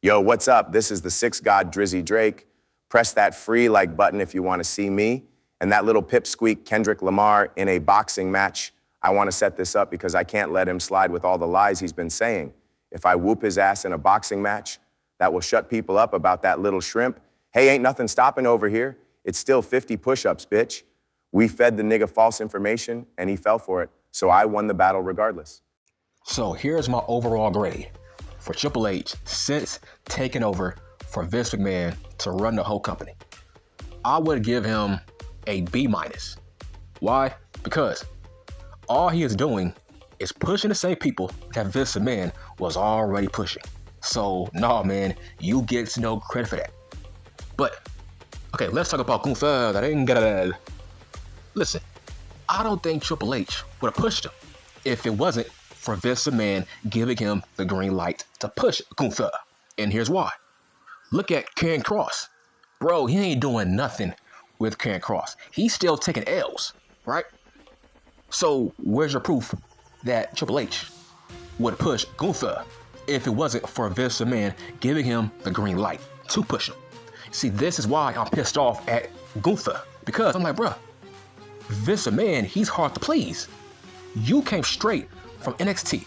Yo, what's up? This is the Six God Drizzy Drake. Press that free like button if you want to see me. And that little pipsqueak Kendrick Lamar in a boxing match. I want to set this up because I can't let him slide with all the lies he's been saying. If I whoop his ass in a boxing match, that will shut people up about that little shrimp. Hey, ain't nothing stopping over here. It's still 50 push-ups, bitch. We fed the nigga false information and he fell for it. So I won the battle regardless. So here's my overall grade for Triple H since taking over for Vince McMahon to run the whole company. I would give him a B-. Why? Because all he is doing is pushing the same people that Vince McMahon was already pushing. So, nah, man, you get no credit for that. But, okay, let's talk about Gunther. Listen, I don't think Triple H would have pushed him if it wasn't for Vince McMahon giving him the green light to push Gunther. And here's why. Look at Karrion Kross. Bro, he ain't doing nothing with Karrion Kross. He's still taking L's, right? So where's your proof that Triple H would push Gunther if it wasn't for Vince McMahon giving him the green light to push him? See, this is why I'm pissed off at Gunther. Because I'm like, bro, Vince McMahon, he's hard to please. You came straight from NXT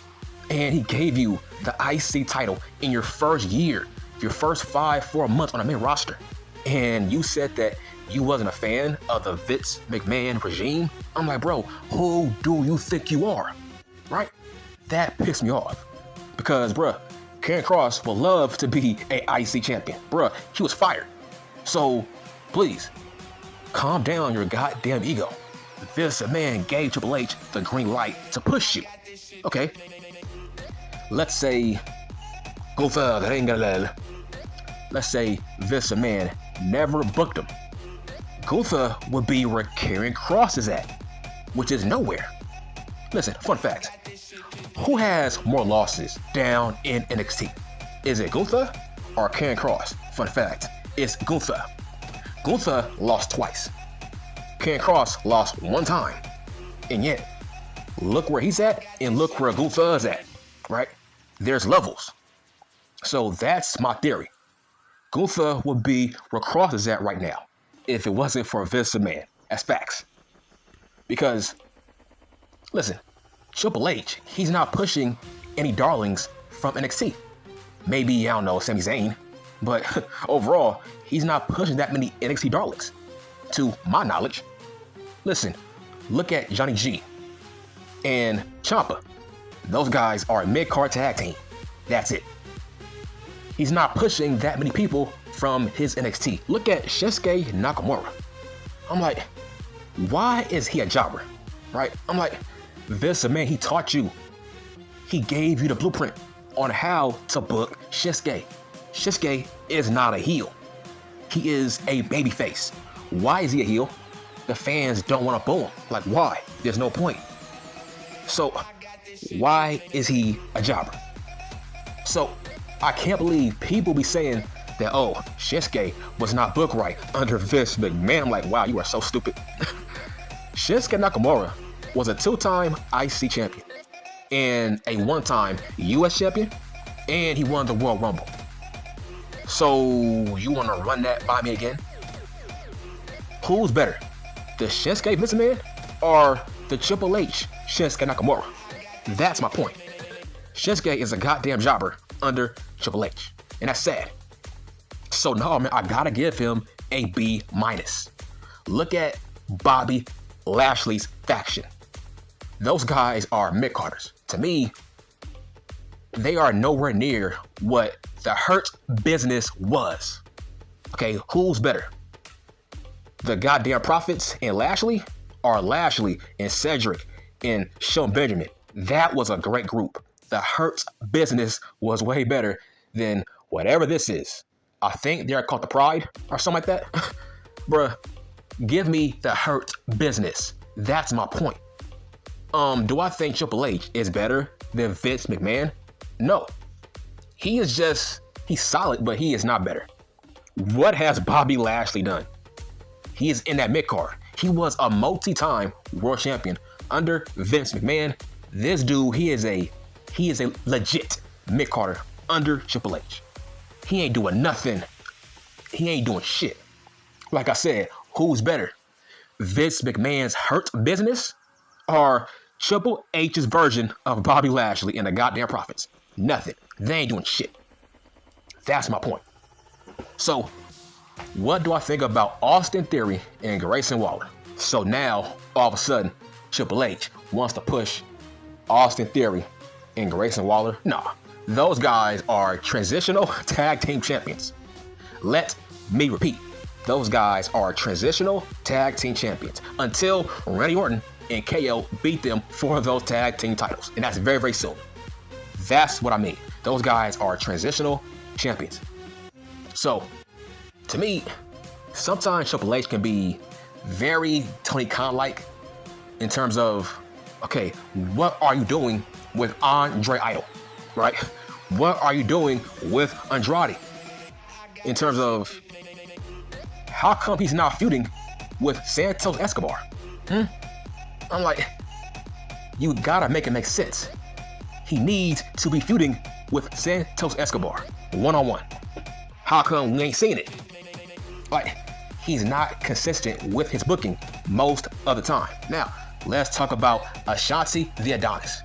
and he gave you the IC title in your first year, your first 4 months on the main roster. And you said that you wasn't a fan of the Vince McMahon regime. I'm like, bro, who do you think you are? Right? That pissed me off. Because, bro, Karrion Kross would love to be a IC champion. Bro, he was fired. So, please, calm down your goddamn ego. Vince McMahon gave Triple H the green light to push you. Okay. Let's say Let's say Vince McMahon never booked him. Gunther would be where Karrion Kross is at, which is nowhere. Listen, fun fact. Who has more losses down in NXT? Is it Gunther or Karrion Kross? Fun fact, it's Gunther. Gunther lost twice. Karrion Kross lost 1 time. And yet, look where he's at and look where Gunther is at, right? There's levels. So that's my theory. Gunther would be where Kross is at right now if it wasn't for Vince McMahon. That's facts. Because, listen, Triple H, he's not pushing any darlings from NXT. Maybe, I don't know, Sami Zayn. But overall, he's not pushing that many NXT darlings, to my knowledge. Listen, look at Johnny G and Ciampa. Those guys are a mid-card tag team. That's it. He's not pushing that many people from his NXT. Look at Shinsuke Nakamura. I'm like, why is he a jobber? Right? I'm like, Vince McMahon, he taught you. He gave you the blueprint on how to book Shinsuke. Shinsuke is not a heel. He is a babyface. Why is he a heel? The fans don't want to boo him. Like, why? There's no point. So, why is he a jobber? So, I can't believe people be saying that, oh, Shinsuke was not booked right under Vince McMahon. I'm like, wow, you are so stupid. Shinsuke Nakamura was a 2-time IC champion and a 1-time US champion, and he won the Royal Rumble. So, you want to run that by me again? Who's better, the Shinsuke Vince McMahon or the Triple H Shinsuke Nakamura? That's my point. Shinsuke is a goddamn jobber under Triple H, and that's sad. So no, man, I gotta give him a B-. Look at Bobby Lashley's faction. Those guys are mid-carders. To me, they are nowhere near what the Hurt Business was. Okay, who's better? The goddamn Prophets and Lashley, or Lashley and Cedric and Shelton Benjamin? That was a great group. The Hurt Business was way better than whatever this is. I think they're called the Pride or something like that. Bruh, give me the Hurt Business. That's my point. Do I think Triple H is better than Vince McMahon? No. He's solid, but he is not better. What has Bobby Lashley done? He is in that mid-card. He was a multi-time world champion under Vince McMahon. This dude, he is a legit mid-carder under Triple H. he ain't doing nothing. He ain't doing shit. Like I said, who's better? Vince McMahon's Hurt Business or Triple H's version of Bobby Lashley and the goddamn Profits? Nothing. They ain't doing shit. That's my point. So, what do I think about Austin Theory and Grayson Waller? So now, all of a sudden, Triple H wants to push Austin Theory and Grayson Waller? Nah, those guys are transitional tag team champions. Let me repeat, those guys are transitional tag team champions until Randy Orton and KO beat them for those tag team titles. And that's very, very soon. That's what I mean. Those guys are transitional champions. So, to me, sometimes Triple H can be very Tony Khan-like in terms of, okay, what are you doing with Andre Idol, right? What are you doing with Andrade? In terms of, how come he's not feuding with Santos Escobar? I'm like, you gotta make it make sense. He needs to be feuding with Santos Escobar, one-on-one. How come we ain't seen it? Like, he's not consistent with his booking most of the time. Now, let's talk about Ashanti the Adonis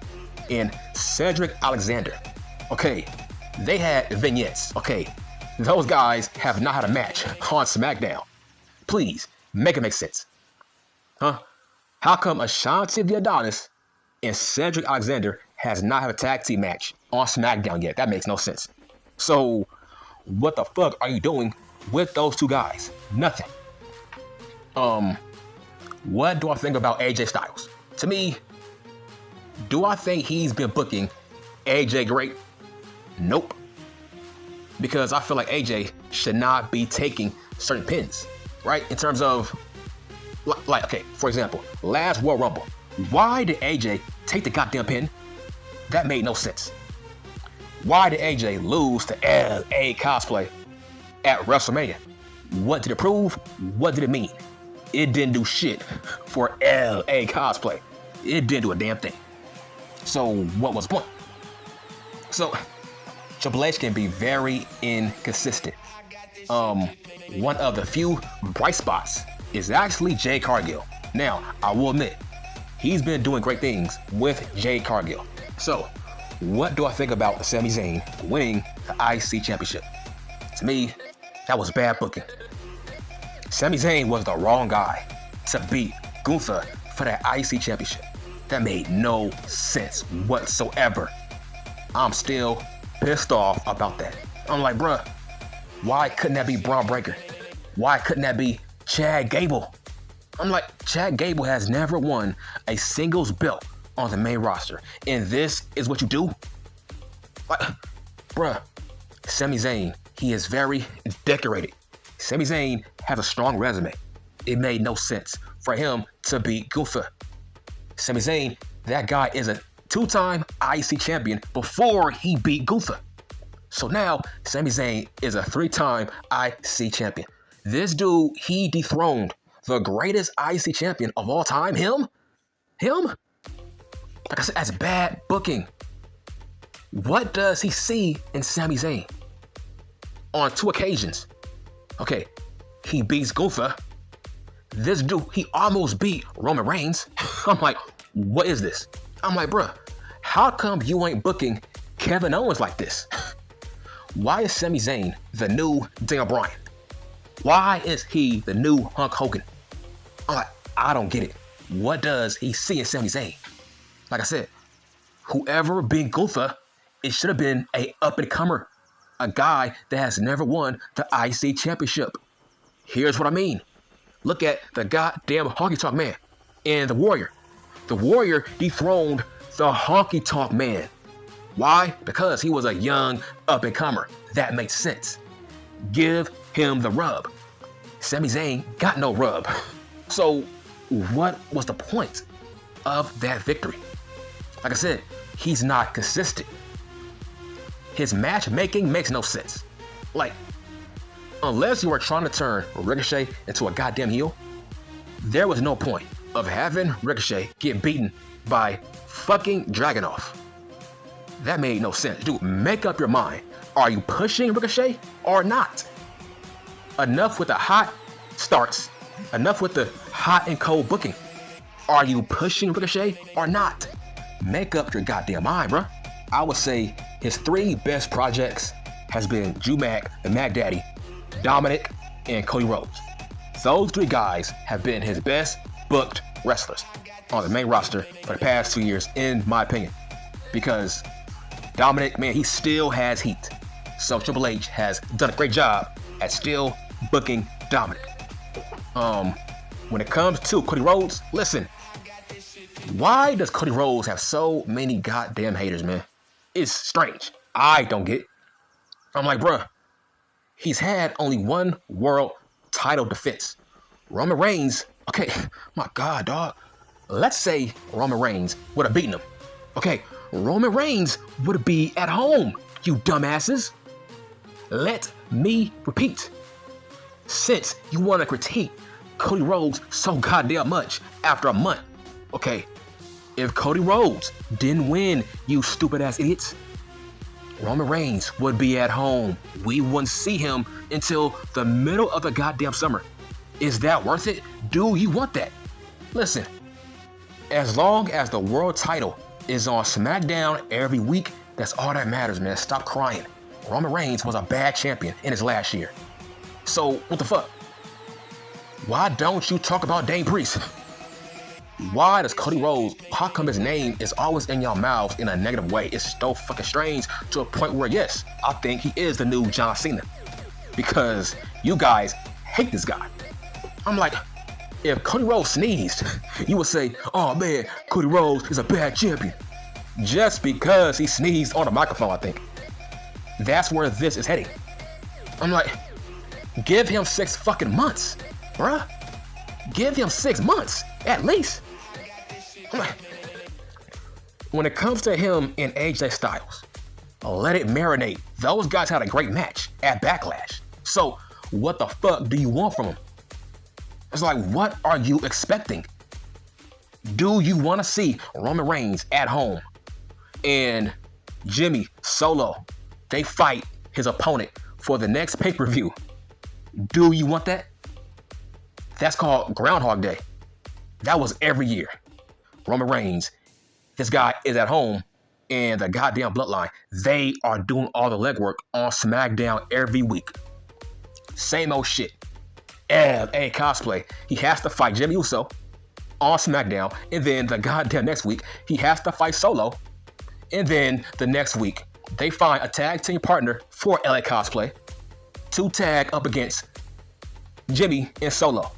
and Cedric Alexander. Okay, they had vignettes. Okay, those guys have not had a match on SmackDown. Please, make it make sense. Huh? How come Ashanti the Adonis and Cedric Alexander has not had a tag team match on SmackDown yet? That makes no sense. So, what the fuck are you doing with those two guys? Nothing. What do I think about AJ Styles? To me, do I think he's been booking AJ great? Nope. Because I feel like AJ should not be taking certain pins, right? In terms of, like, okay, for example, last Royal Rumble, why did AJ take the goddamn pin? That made no sense. Why did AJ lose to LA Cosplay at WrestleMania? What did it prove? What did it mean? It didn't do shit for LA Cosplay. It didn't do a damn thing. So what was the point? So Triple H can be very inconsistent. One of the few bright spots is actually Jade Cargill. Now, I will admit, he's been doing great things with Jade Cargill. So, what do I think about Sami Zayn winning the IC Championship? To me, that was bad booking. Sami Zayn was the wrong guy to beat Gunther for that IC Championship. That made no sense whatsoever. I'm still pissed off about that. I'm like, bruh, why couldn't that be Braun Breaker? Why couldn't that be Chad Gable? I'm like, Chad Gable has never won a singles belt on the main roster. And this is what you do? Like, bruh, Sami Zayn, he is very decorated. Sami Zayn has a strong resume. It made no sense for him to beat Gunther. Sami Zayn, that guy is a two-time IC champion before he beat Gunther. So now, Sami Zayn is a three-time IC champion. This dude, he dethroned the greatest IC champion of all time. Him? Like I said, that's bad booking. What does he see in Sami Zayn? On two occasions. Okay, he beats Gunther. This dude, he almost beat Roman Reigns. I'm like, what is this? I'm like, bruh, how come you ain't booking Kevin Owens like this? Why is Sami Zayn the new Daniel Bryan? Why is he the new Hulk Hogan? I'm like, I don't get it. What does he see in Sami Zayn? Like I said, whoever beat Gunther, it should have been a up-and-comer, a guy that has never won the IC Championship. Here's what I mean. Look at the goddamn Honky Tonk Man and the Warrior. The Warrior dethroned the Honky Tonk Man. Why? Because he was a young up-and-comer. That makes sense. Give him the rub. Sami Zayn got no rub. So what was the point of that victory? Like I said, he's not consistent. His matchmaking makes no sense. Like, unless you are trying to turn Ricochet into a goddamn heel, there was no point of having Ricochet get beaten by fucking Dragunov. That made no sense. Dude, make up your mind Are you pushing Ricochet or not? Enough with the hot starts. Enough with the hot and cold booking. Are you pushing Ricochet or not? Make up your goddamn mind, bruh. I would say his 3 best projects has been Drew Mac, the Mac Daddy, Dominic, and Cody Rhodes. Those 3 guys have been his best booked wrestlers on the main roster for the past 2 years, in my opinion. Because Dominic, man, he still has heat. So Triple H has done a great job at still booking Dominic. When it comes to Cody Rhodes, listen, why does Cody Rhodes have so many goddamn haters, man? It's strange. I don't get it. I'm like, bruh, he's had only 1 world title defense. Roman Reigns, okay, my God, dog. Let's say Roman Reigns would have beaten him. Okay, Roman Reigns would be at home, you dumbasses. Let me repeat. Since you want to critique Cody Rhodes so goddamn much after a month, okay, if Cody Rhodes didn't win, you stupid ass idiots, Roman Reigns would be at home. We wouldn't see him until the middle of the goddamn summer. Is that worth it? Do you want that? Listen, as long as the world title is on SmackDown every week, that's all that matters, man. Stop crying. Roman Reigns was a bad champion in his last year. So, what the fuck? Why don't you talk about Dane Priest? Why does Cody Rhodes, how come his name is always in your mouths in a negative way? It's so fucking strange, to a point where, yes, I think he is the new John Cena. Because you guys hate this guy. I'm like, if Cody Rhodes sneezed, you would say, oh man, Cody Rhodes is a bad champion. Just because he sneezed on a microphone, I think. That's where this is heading. I'm like, give him 6 fucking months, bruh. Give him 6 months, at least. I'm like, when it comes to him and AJ Styles, let it marinate. Those guys had a great match at Backlash. So, what the fuck do you want from him? It's like, what are you expecting? Do you want to see Roman Reigns at home and Jimmy Solo, they fight his opponent for the next pay-per-view? Do you want that? That's called Groundhog Day. That was every year. Roman Reigns, this guy is at home, and the goddamn bloodline, they are doing all the legwork on SmackDown every week. Same old shit. A cosplay, he has to fight Jay Uso on SmackDown, and then the goddamn next week, he has to fight Solo, and then the next week, they find a tag team partner for LA Cosplay to tag up against Jimmy and Solo.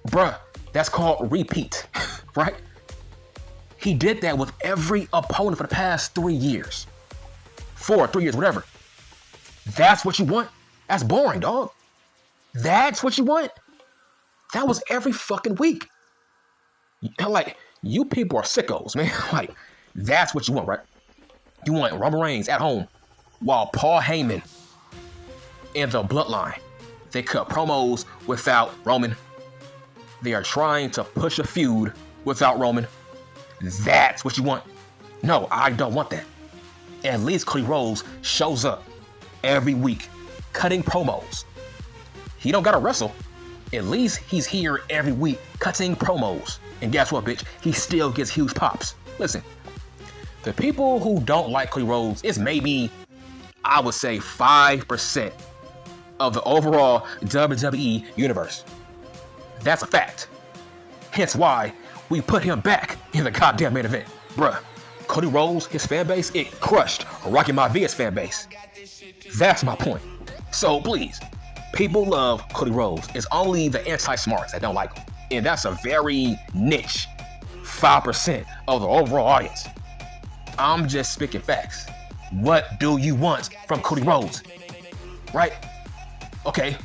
Bruh, that's called repeat, right? He did that with every opponent for the past 3 years. 4, 3 years, whatever. That's what you want? That's boring, dog. That's what you want? That was every fucking week. Like, you people are sickos, man. Like, that's what you want, right? You want Roman Reigns at home while Paul Heyman and the Bloodline, they cut promos without Roman. They are trying to push a feud without Roman. That's what you want? No, I don't want that. At least Cody Rhodes shows up every week cutting promos. He don't gotta wrestle. At least he's here every week cutting promos. And guess what, bitch? He still gets huge pops. Listen, the people who don't like Cody Rhodes is maybe, I would say, 5% of the overall WWE universe. That's a fact. Hence why we put him back in the goddamn main event. Bruh, Cody Rhodes, his fan base, it crushed Rocky Maivia fan base. That's my point. So please, people love Cody Rhodes. It's only the anti-smarts that don't like him. And that's a very niche 5% of the overall audience. I'm just speaking facts. What do you want from Cody Rhodes? Right? Okay.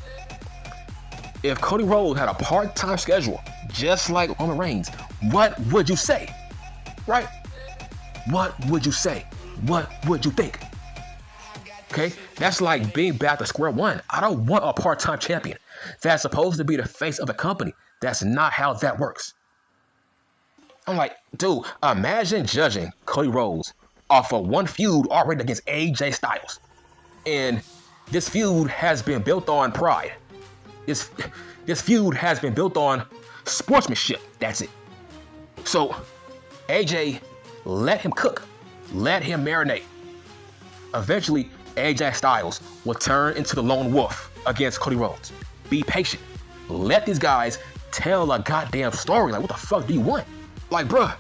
If Cody Rhodes had a part-time schedule, just like Roman Reigns, what would you say? Right? What would you say? What would you think? Okay? That's like being back to square one. I don't want a part-time champion that's supposed to be the face of the company. That's not how that works. I'm like, dude, imagine judging Cody Rhodes off of one feud already against AJ Styles. And this feud has been built on pride. This feud has been built on sportsmanship. That's it. So, AJ, let him cook. Let him marinate. Eventually, AJ Styles will turn into the lone wolf against Cody Rhodes. Be patient. Let these guys tell a goddamn story. Like, what the fuck do you want? Like, bruh,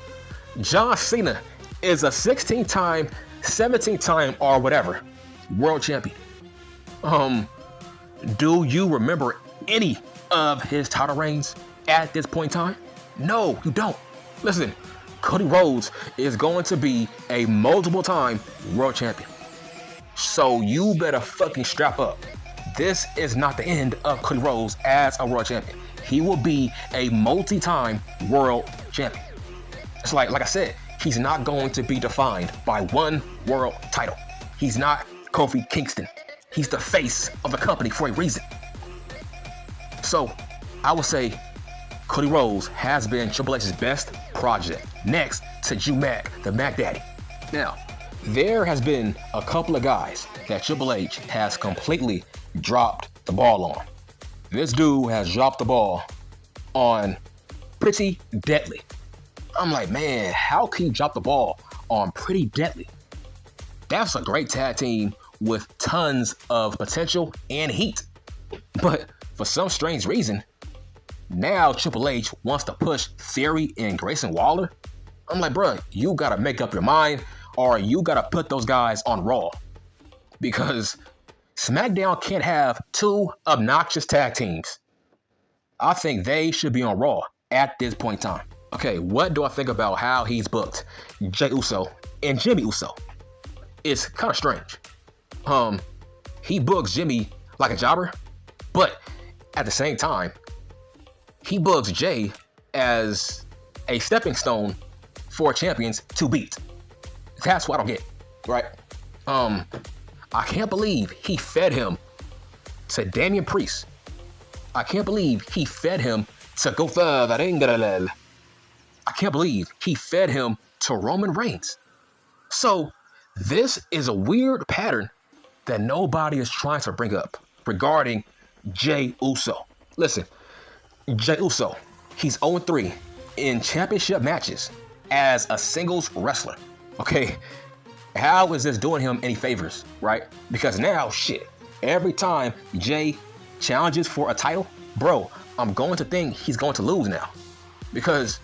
John Cena is a 16-time, 17-time, or whatever world champion. Do you remember any of his title reigns at this point in time? No, you don't. Listen, Cody Rhodes is going to be a multiple-time world champion. So you better fucking strap up. This is not the end of Cody Rhodes as a world champion. He will be a multi-time world champion. It's like I said, he's not going to be defined by one world title. He's not Kofi Kingston. He's the face of the company for a reason. So I would say Cody Rhodes has been Triple H's best project, next to Mac, the Mac Daddy. Now, there has been a couple of guys that Triple H has completely dropped the ball on. This dude has dropped the ball on Pretty Deadly. I'm like, man, how can you drop the ball on Pretty Deadly? That's a great tag team with tons of potential and heat. But for some strange reason, now Triple H wants to push Theory and Grayson Waller. I'm like, bruh, you gotta make up your mind, or you gotta put those guys on Raw. Because SmackDown can't have two obnoxious tag teams. I think they should be on Raw at this point in time. Okay, what do I think about how he's booked Jay Uso and Jimmy Uso? It's kind of strange. He books Jimmy like a jobber, but at the same time, he books Jay as a stepping stone for champions to beat. That's what I don't get, right? I can't believe he fed him to Damian Priest. I can't believe he fed him to Gunther. I can't believe he fed him to Roman Reigns. So this is a weird pattern that nobody is trying to bring up regarding Jay Uso. Listen, Jay Uso, he's 0-3 in championship matches as a singles wrestler. Okay, how is this doing him any favors, right? Because now, shit, every time Jay challenges for a title, bro, I'm going to think he's going to lose now. Because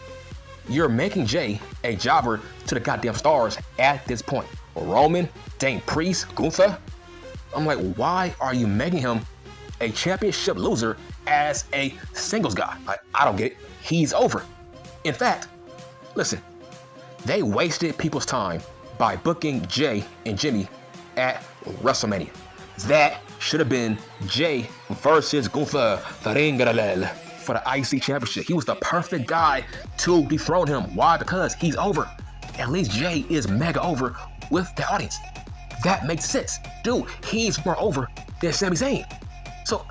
you're making Jay a jobber to the goddamn stars at this point. Roman, Dane Priest, Gunther. I'm like, why are you making him a championship loser as a singles guy? I don't get it. He's over. In fact, listen, they wasted people's time by booking Jay and Jimmy at WrestleMania. That should have been Jay versus Gunther for the IC Championship. He was the perfect guy to dethrone him. Why? Because he's over. At least Jay is mega over with the audience. That makes sense. Dude, he's more over than Sami Zayn. So,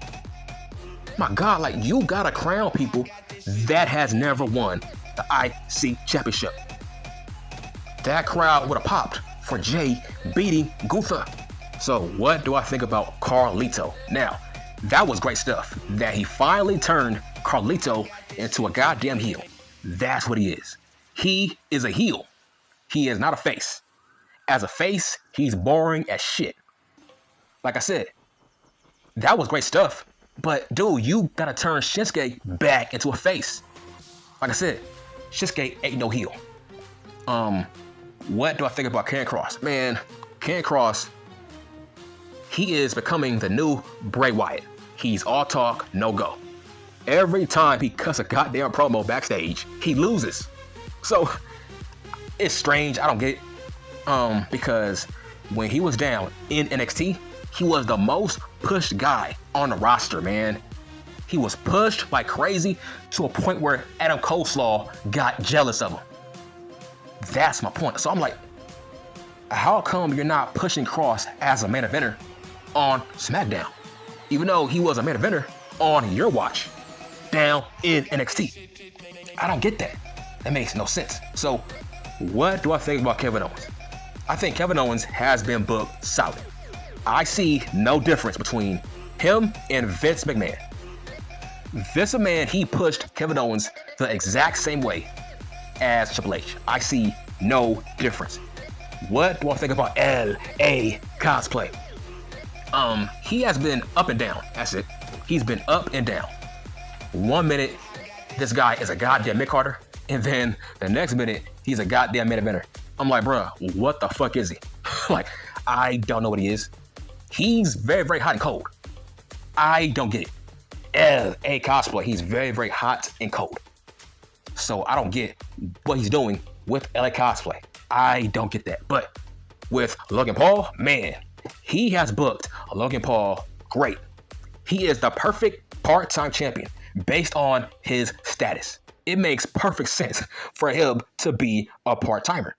my God, like, you gotta crown people that has never won the IC Championship. That crowd would have popped for Jay beating Gunther. So, what do I think about Carlito? Now, that was great stuff. That he finally turned Carlito into a goddamn heel. That's what he is. He is a heel. He is not a face. As a face, he's boring as shit. Like I said, that was great stuff. But dude, you gotta turn Shinsuke back into a face. Like I said, Shinsuke ain't no heel. What do I think about Karrion Kross? Man, Karrion Kross, he is becoming the new Bray Wyatt. He's all talk, no go. Every time he cuts a goddamn promo backstage, he loses. So, it's strange, I don't get it. Because when he was down in NXT, he was the most pushed guy on the roster, man. He was pushed like crazy to a point where Adam Coleslaw got jealous of him. That's my point. So I'm like, how come you're not pushing Kross as a main eventer on SmackDown? Even though he was a main eventer on your watch down in NXT. I don't get that. That makes no sense. So what do I think about Kevin Owens? I think Kevin Owens has been booked solid. I see no difference between him and Vince McMahon. Vince McMahon, he pushed Kevin Owens the exact same way as Triple H. I see no difference. What do I think about LA Cosplay? He has been up and down. That's it. He's been up and down. 1 minute, this guy is a goddamn mid-carder, and then the next minute, he's a goddamn main eventer. I'm like, bruh, what the fuck is he? Like, I don't know what he is. He's very, very hot and cold. I don't get it. LA Cosplay, he's very, very hot and cold. So I don't get what he's doing with LA Cosplay. I don't get that. But with Logan Paul, man, he has booked Logan Paul great. He is the perfect part-time champion based on his status. It makes perfect sense for him to be a part-timer.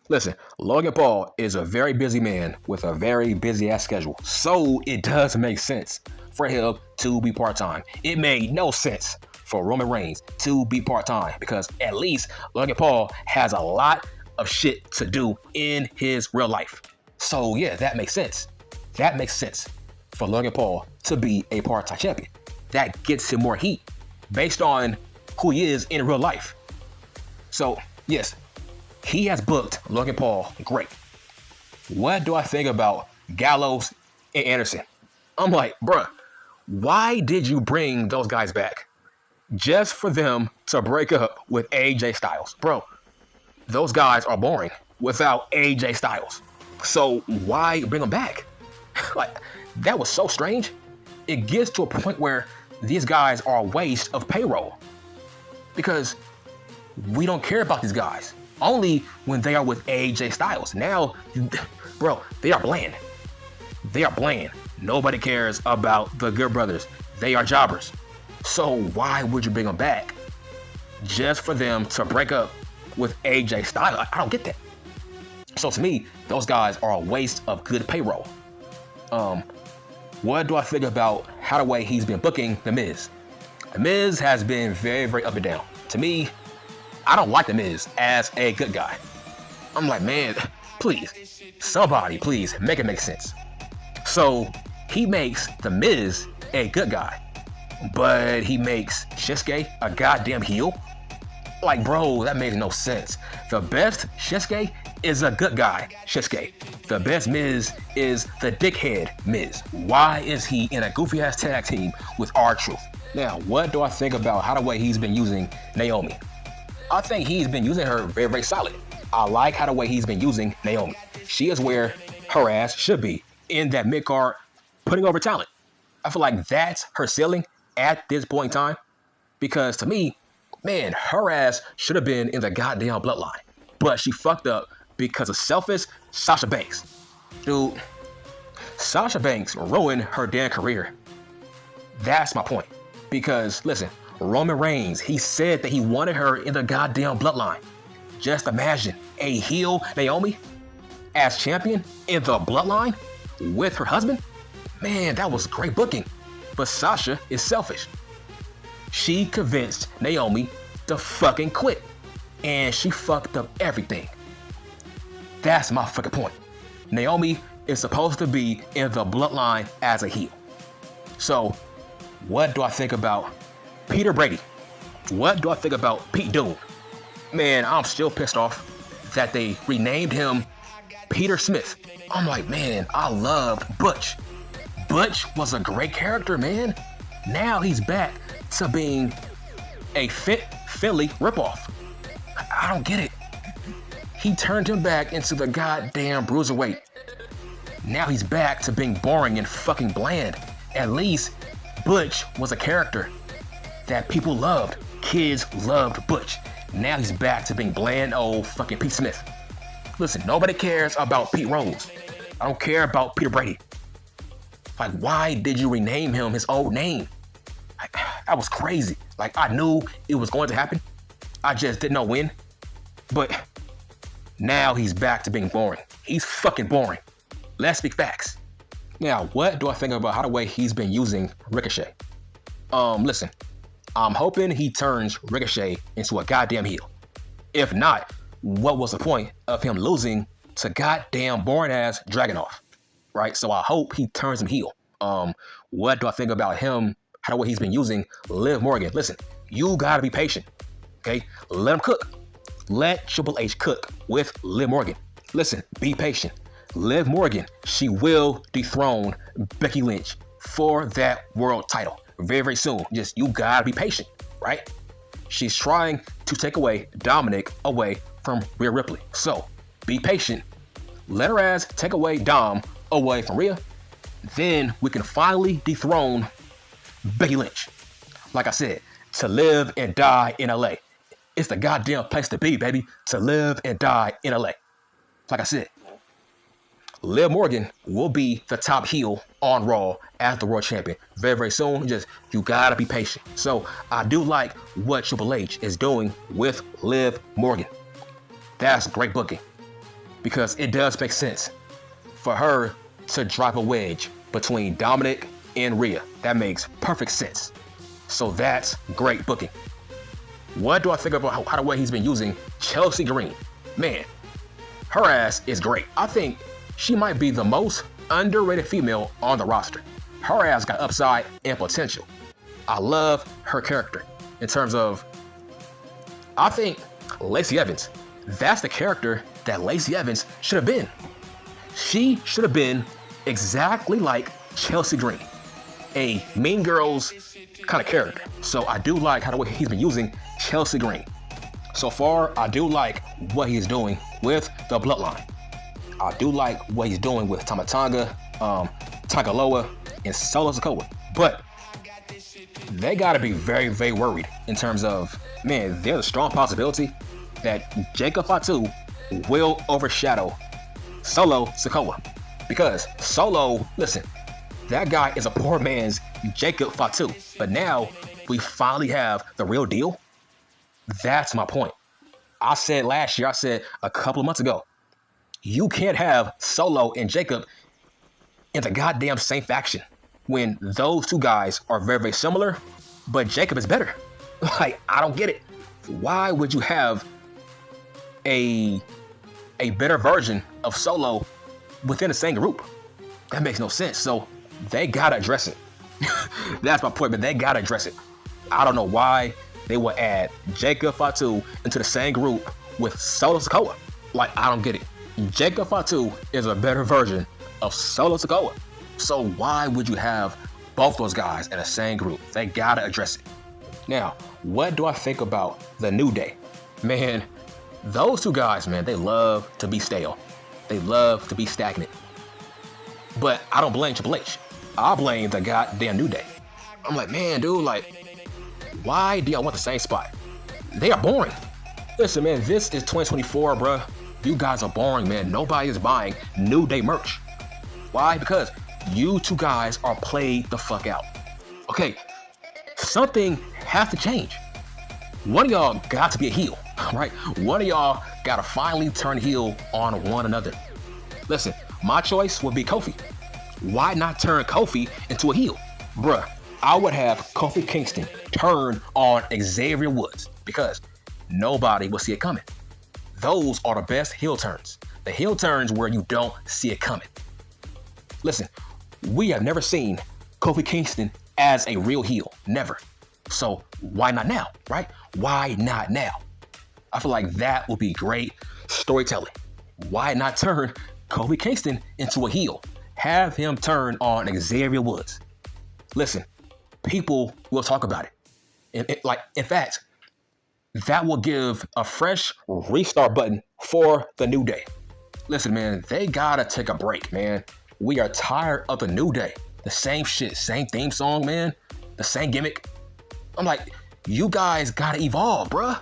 Listen, Logan Paul is a very busy man with a very busy ass schedule. So it does make sense for him to be part-time. It made no sense for Roman Reigns to be part-time because at least Logan Paul has a lot of shit to do in his real life. So yeah, that makes sense. That makes sense for Logan Paul to be a part-time champion. That gets him more heat based on who he is in real life. So yes, he has booked Logan Paul great. What do I think about Gallows and Anderson? I'm like, bruh, why did you bring those guys back? Just for them to break up with AJ Styles. Bro, those guys are boring without AJ Styles. So why bring them back? Like, that was so strange. It gets to a point where these guys are a waste of payroll because we don't care about these guys. Only when they are with AJ Styles. Now, bro, they are bland. They are bland. Nobody cares about the Good Brothers. They are jobbers. So why would you bring them back? Just for them to break up with AJ Styles? I don't get that. So to me, those guys are a waste of good payroll. What do I think about how the way he's been booking The Miz? The Miz has been very, very up and down. To me, I don't like The Miz as a good guy. I'm like, man, please, somebody, please, make it make sense. So he makes The Miz a good guy, but he makes Shinsuke a goddamn heel? Like, bro, that makes no sense. The best Shinsuke is a good guy, Shinsuke. The best Miz is the dickhead Miz. Why is he in a goofy ass tag team with R-Truth? Now, what do I think about how the way he's been using Naomi? I think he's been using her very, very solid. I like how the way he's been using Naomi. She is where her ass should be, in that mid-card, putting over talent. I feel like that's her ceiling at this point in time. Because to me, man, her ass should have been in the goddamn bloodline. But she fucked up because of selfish Sasha Banks. Dude, Sasha Banks ruined her damn career. That's my point. Because, listen, Roman Reigns, he said that he wanted her in the goddamn bloodline. Just imagine a heel Naomi as champion in the bloodline with her husband. Man, that was great booking. But Sasha is selfish. She convinced Naomi to fucking quit. And she fucked up everything. That's my fucking point. Naomi is supposed to be in the bloodline as a heel. So, what do I think about Peter Brady? What do I think about Pete Dunne? Man, I'm still pissed off that they renamed him Peter Smith. I'm like, man, I loved Butch. Butch was a great character, man. Now he's back to being a Philly ripoff. I don't get it. He turned him back into the goddamn bruiserweight. Now he's back to being boring and fucking bland. At least Butch was a character that people loved. Kids loved Butch. Now he's back to being bland old fucking Pete Smith. Listen, nobody cares about Pete Rhodes. I don't care about Peter Brady. Like, why did you rename him his old name? Like, that was crazy. Like, I knew it was going to happen. I just didn't know when. But now he's back to being boring. He's fucking boring. Let's speak facts. Now, what do I think about how the way he's been using Ricochet? Listen, I'm hoping he turns Ricochet into a goddamn heel. If not, what was the point of him losing to goddamn boring ass Dragunov? right? So I hope he turns him heel. What do I think about him? How the way he's been using Liv Morgan? Listen, you gotta be patient, okay? Let him cook. Let Triple H cook with Liv Morgan. Listen, be patient. Liv Morgan, she will dethrone Becky Lynch for that world title very, very soon. Just, you gotta be patient, right? She's trying to take away Dominic away from Rhea Ripley. So, be patient. Let her ass take away Dom away from Rhea. Then we can finally dethrone Becky Lynch. Like I said, to live and die in LA. It's the goddamn place to be, baby. To live and die in LA. Like I said, Liv Morgan will be the top heel on Raw as the world champion very, very soon. Just, you gotta be patient. So I do like what Triple H is doing with Liv Morgan. That's great booking, because it does make sense for her to drop a wedge between Dominic and Rhea. That makes perfect sense. So that's great booking. What do I think about how the way he's been using Chelsea Green? Man, her ass is great. I think she might be the most underrated female on the roster. Her ass got upside and potential. I love her character in terms of, I think Lacey Evans, that's the character that Lacey Evans should have been. She should have been exactly like Chelsea Green, a Mean Girls kind of character. So I do like how the way he's been using Chelsea Green. So far, I do like what he's doing with the Bloodline. I do like what he's doing with Tama Tonga, Tangaloa, and Solo Sikoa. But they gotta be very, very worried in terms of, man, there's a strong possibility that Jacob Fatu will overshadow Solo Sikoa. Because Solo, listen, that guy is a poor man's Jacob Fatu. But now we finally have the real deal. That's my point. I said last year, I said a couple of months ago, you can't have Solo and Jacob in the goddamn same faction when those two guys are very, very similar, but Jacob is better. Like, I don't get it. Why would you have a better version of Solo within the same group? That makes no sense. So they gotta address it. That's my point, but they gotta address it. I don't know why they would add Jacob Fatu into the same group with Solo Sikoa. Like, I don't get it. Jacob Fatu is a better version of Solo Sikoa. So why would you have both those guys in the same group? They gotta address it. Now, what do I think about the New Day? Man, those two guys, man, they love to be stale. They love to be stagnant. But I don't blame Triple H. I blame the goddamn New Day. I'm like, man, dude, like, why do y'all want the same spot? They are boring. Listen, man, this is 2024, bruh. You guys are boring, man. Nobody is buying New Day merch. Why? Because you two guys are played the fuck out. Okay, something has to change. One of y'all got to be a heel, right? One of y'all got to finally turn heel on one another. Listen, my choice would be Kofi. Why not turn Kofi into a heel? Bruh, I would have Kofi Kingston turn on Xavier Woods because nobody will see it coming. Those are the best heel turns. The heel turns where you don't see it coming. Listen, we have never seen Kofi Kingston as a real heel. Never. So why not now, right? Why not now? I feel like that would be great storytelling. Why not turn Kofi Kingston into a heel? Have him turn on Xavier Woods. Listen, people will talk about it. In fact, that will give a fresh restart button for the New Day. Listen, man, they gotta take a break, man. We are tired of the New Day. The same shit, same theme song, man. The same gimmick. I'm like, you guys gotta evolve, bruh.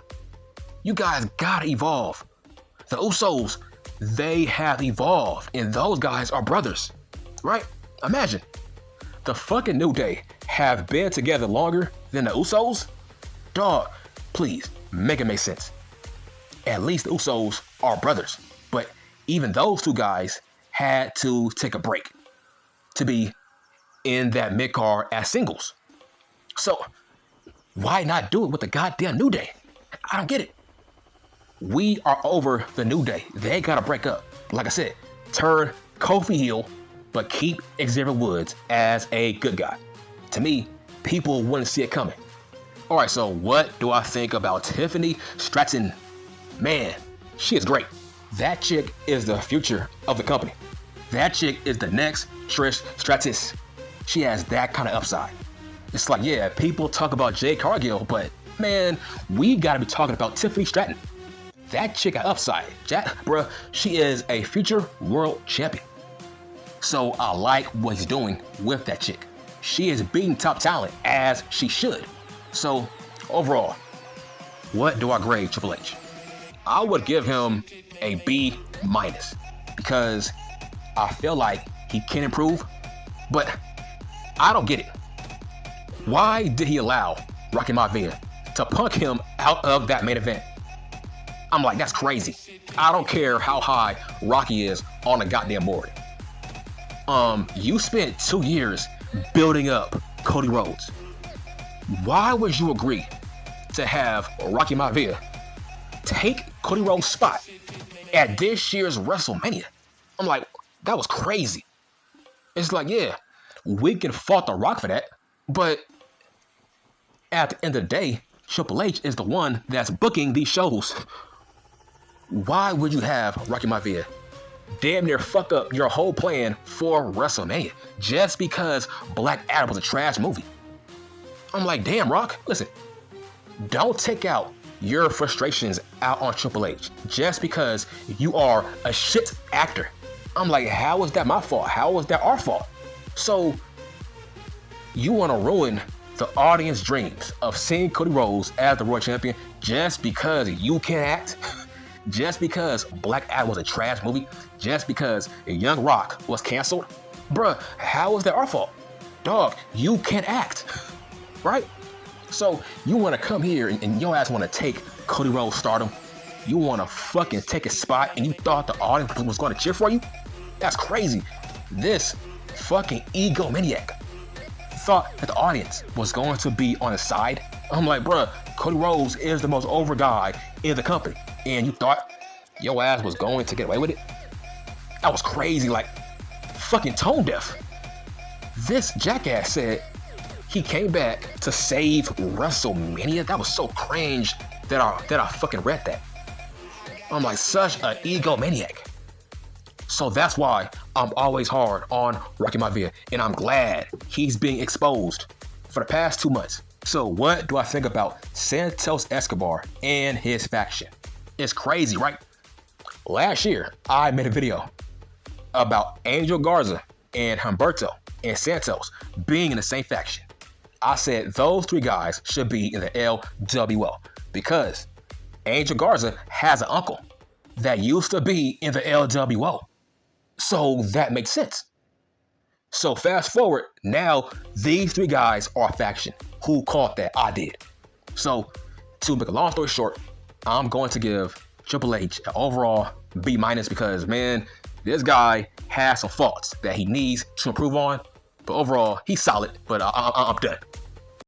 You guys gotta evolve. The Usos, they have evolved, and those guys are brothers, right? Imagine, the fucking New Day have been together longer than the Usos? Dog, please, make it make sense. At least the Usos are brothers, but even those two guys had to take a break to be in that mid-card as singles. So, why not do it with the goddamn New Day? I don't get it. We are over the New Day. They gotta break up. Like I said, turn Kofi heel but keep Xavier Woods as a good guy. To me, people wouldn't see it coming. All right, so what do I think about Tiffany Stratton? Man, she is great. That chick is the future of the company. That chick is the next Trish Stratus. She has that kind of upside. It's like, yeah, people talk about Jade Cargill, but man, we gotta be talking about Tiffany Stratton. That chick got upside. Bruh, she is a future world champion. So I like what he's doing with that chick. She is beating top talent as she should. So overall, what do I grade Triple H? I would give him a B- because I feel like he can improve, but I don't get it. Why did he allow Rocky Maivia to punk him out of that main event? I'm like, that's crazy. I don't care how high Rocky is on the goddamn board. You spent 2 years building up Cody Rhodes. Why would you agree to have Rocky Maivia take Cody Rhodes' spot at this year's WrestleMania? I'm like, that was crazy. It's like, yeah, we can fault The Rock for that, but at the end of the day, Triple H is the one that's booking these shows. Why would you have Rocky Maivia damn near fuck up your whole plan for WrestleMania just because Black Adam was a trash movie? I'm like, damn, Rock, listen, don't take out your frustrations out on Triple H just because you are a shit actor. I'm like, how is that my fault? How is that our fault? So you want to ruin the audience dreams of seeing Cody Rhodes as the world champion just because you can't act? Just because Black Adam was a trash movie? Just because Young Rock was canceled? Bruh, how is that our fault? Dog, you can't act, right? So you want to come here and your ass want to take Cody Rhodes' stardom? You want to fucking take his spot and you thought the audience was going to cheer for you? That's crazy. This fucking egomaniac thought that the audience was going to be on his side. I'm like, bruh, Cody Rhodes is the most over guy in the company. And you thought your ass was going to get away with it? That was crazy, like fucking tone deaf. This jackass said he came back to save WrestleMania. That was so cringe that I fucking read that. I'm like, such an egomaniac. So that's why I'm always hard on Rocky Maivia, and I'm glad he's being exposed for the past 2 months. So what do I think about Santos Escobar and his faction? It's crazy, right? Last year, I made a video about Angel Garza and Humberto and Santos being in the same faction. I said those 3 guys should be in the LWO because Angel Garza has an uncle that used to be in the LWO. So that makes sense. So fast forward, now these 3 guys are a faction. Who caught that? I did. So to make a long story short, I'm going to give Triple H an overall B- because, man, this guy has some faults that he needs to improve on. But overall, he's solid, but I'm done.